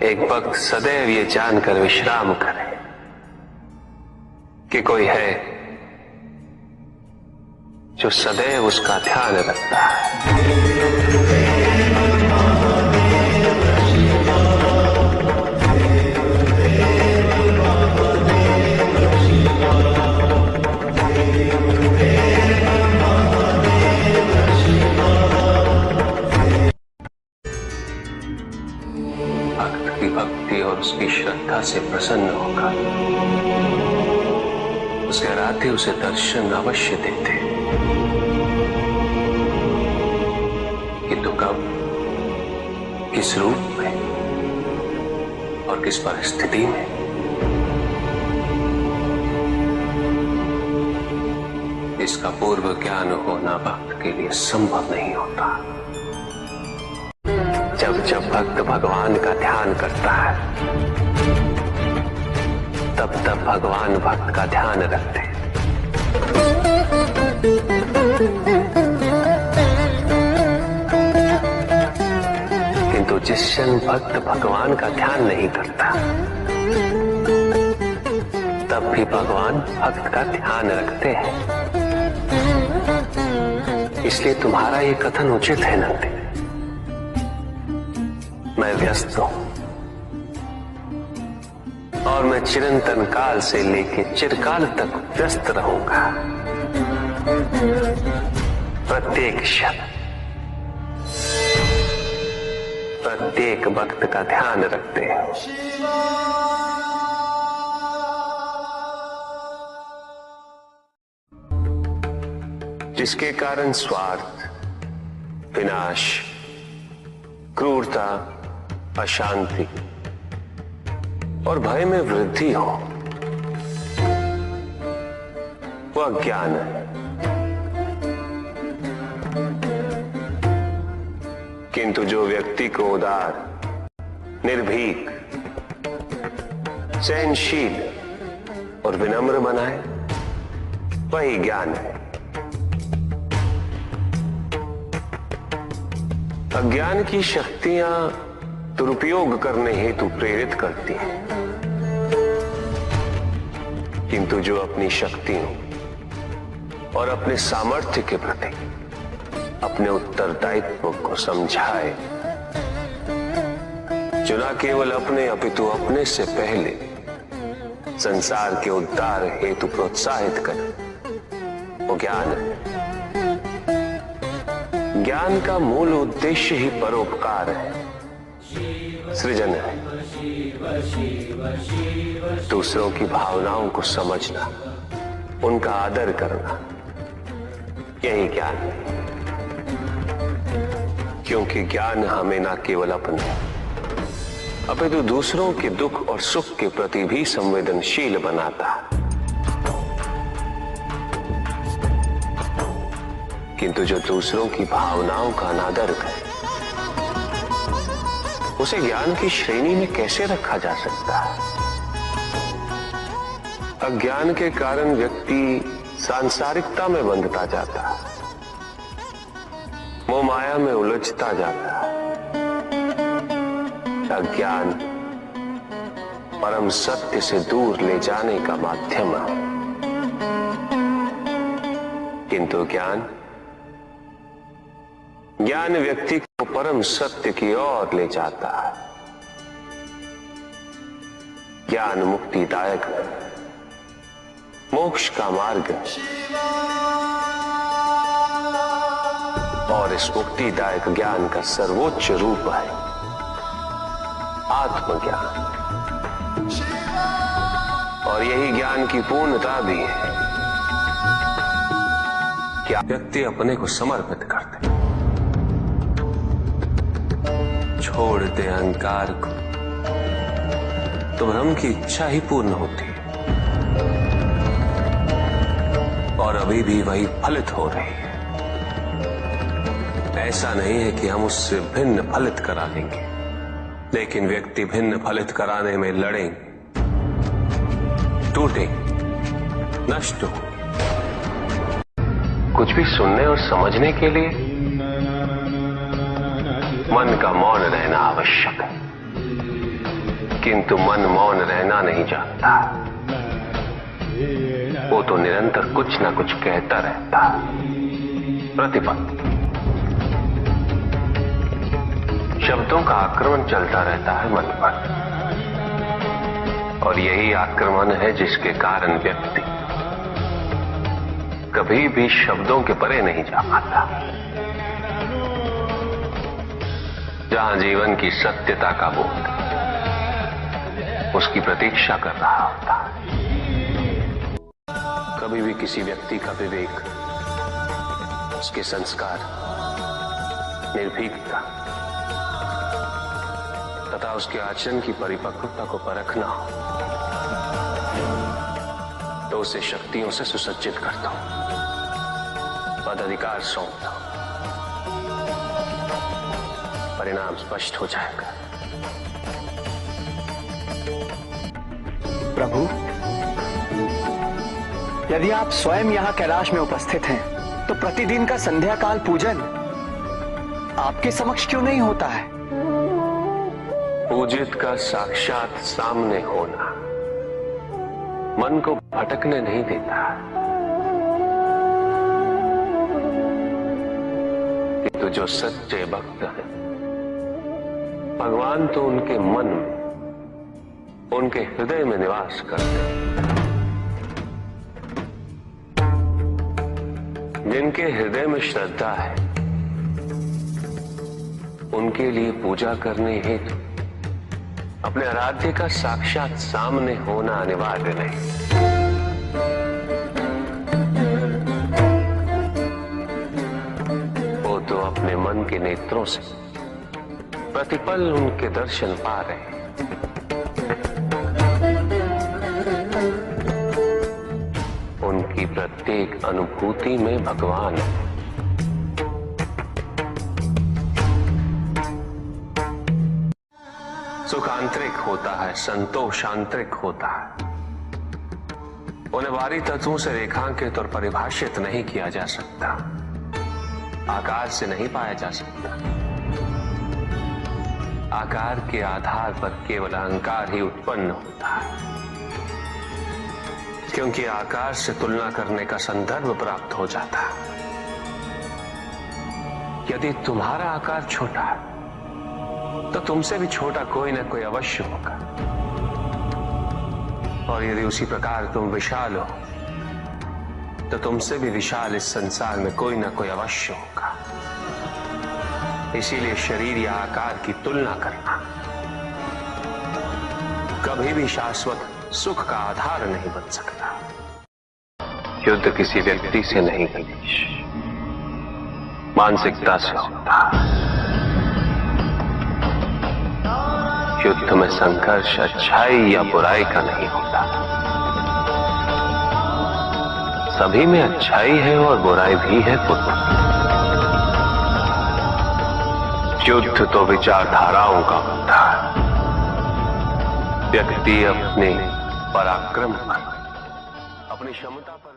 एक भक्त सदैव ये जानकर विश्राम करे कि कोई है जो सदैव उसका ध्यान रखता है। भक्त की भक्ति और उसकी श्रद्धा से प्रसन्न होकर उसके आराध्य उसे दर्शन अवश्य देते, किंतु कब, किस रूप में और किस परिस्थिति में, इसका पूर्व ज्ञान होना भक्त के लिए संभव नहीं होता। जब जब भक्त भगवान का ध्यान करता है तब तब भगवान भक्त का ध्यान रखते हैं। किंतु जिस क्षण भक्त भगवान का ध्यान नहीं करता तब भी भगवान भक्त का ध्यान रखते हैं। इसलिए तुम्हारा ये कथन उचित है नंदी। मैं व्यस्त हूं और मैं चिरंतन काल से लेके चिरकाल तक व्यस्त रहूंगा। प्रत्येक क्षण प्रत्येक भक्त का ध्यान रखते हैं। जिसके कारण स्वार्थ, विनाश, क्रूरता, अशांति और भय में वृद्धि हो, वह ज्ञान है। किंतु जो व्यक्ति को उदार, निर्भीक, सहनशील और विनम्र बनाए, वही ज्ञान है। अज्ञान की शक्तियां दुरुपयोग करने हेतु प्रेरित करती हैं, किंतु जो अपनी शक्तियों और अपने सामर्थ्य के प्रति अपने उत्तरदायित्व को समझाए, जो न केवल अपने अपितु अपने से पहले संसार के उद्धार हेतु प्रोत्साहित करे, वो ज्ञान है। ज्ञान का मूल उद्देश्य ही परोपकार है, सृजन है। दूसरों की भावनाओं को समझना, उनका आदर करना, यही ज्ञान है। क्योंकि ज्ञान हमें न केवल अपने अपितु दूसरों के दुख और सुख के प्रति भी संवेदनशील बनाता है। किंतु जो दूसरों की भावनाओं का अनादर करे, उसे ज्ञान की श्रेणी में कैसे रखा जा सकता है? अज्ञान के कारण व्यक्ति सांसारिकता में बंधता जाता है, मोह माया में उलझता जाता है। अज्ञान परम सत्य से दूर ले जाने का माध्यम है, किंतु ज्ञान व्यक्ति को परम सत्य की ओर ले जाता है। ज्ञान मुक्तिदायक है, मोक्ष का मार्ग है, और इस मुक्तिदायक ज्ञान का सर्वोच्च रूप है आत्मज्ञान। और यही ज्ञान की पूर्णता भी है कि व्यक्ति अपने को समर्पित कर दे, छोड़ दे अहंकार को, तो ब्रह्म की इच्छा ही पूर्ण होती है और अभी भी वही फलित हो रही है। ऐसा नहीं है कि हम उससे भिन्न फलित करा लेंगे, लेकिन व्यक्ति भिन्न फलित कराने में लड़ेंगे, टूटेंगे, नष्ट हो। कुछ भी सुनने और समझने के लिए मन का मौन रहना आवश्यक है। किंतु मन मौन रहना नहीं जानता। वो तो निरंतर कुछ ना कुछ कहता रहता। प्रतिपद शब्दों का आक्रमण चलता रहता है मन पर, और यही आक्रमण है जिसके कारण व्यक्ति कभी भी शब्दों के परे नहीं जा पाता। जहां जीवन की सत्यता का बोध उसकी प्रतीक्षा कर रहा होता। कभी भी किसी व्यक्ति का विवेक, उसके संस्कार, निर्भीकता तथा उसके आचरण की परिपक्वता को परखना हो तो उसे शक्तियों से सुसज्जित करता हूं, पदाधिकार सौंपता हूं। परिणाम स्पष्ट हो जाएगा। प्रभु, यदि आप स्वयं यहाँ कैलाश में उपस्थित हैं, तो प्रतिदिन का संध्या काल पूजन आपके समक्ष क्यों नहीं होता है? पूजित का साक्षात सामने होना मन को भटकने नहीं देता, किंतु जो सच्चे भक्त हैं, भगवान तो उनके मन में, उनके हृदय में निवास करते हैं। जिनके हृदय में श्रद्धा है, उनके लिए पूजा करने हेतु अपने आराध्य का साक्षात सामने होना अनिवार्य नहीं। वो तो अपने मन के नेत्रों से प्रतिपल उनके दर्शन पा रहे हैं। उनकी प्रत्येक अनुभूति में भगवान है। सुख आंतरिक होता है, संतोष आंतरिक होता है। उन्हें बाहरी तत्वों से रेखांकित और परिभाषित नहीं किया जा सकता, आकार से नहीं पाया जा सकता। आकार के आधार पर केवल अहंकार ही उत्पन्न होता है, क्योंकि आकार से तुलना करने का संदर्भ प्राप्त हो जाता है। यदि तुम्हारा आकार छोटा है तो तुमसे भी छोटा कोई ना कोई अवश्य होगा, और यदि उसी प्रकार तुम विशाल हो तो तुमसे भी विशाल इस संसार में कोई ना कोई अवश्य होगा। इसीलिए शरीर या आकार की तुलना करना कभी भी शाश्वत सुख का आधार नहीं बन सकता। युद्ध किसी व्यक्ति से नहीं गणेश, मानसिकता से होता। युद्ध में संघर्ष अच्छाई या बुराई का नहीं होता, सभी में अच्छाई है और बुराई भी है पुत्र। युद्ध तो विचारधाराओं का होता है। व्यक्ति अपने पराक्रम पर, अपनी क्षमता पर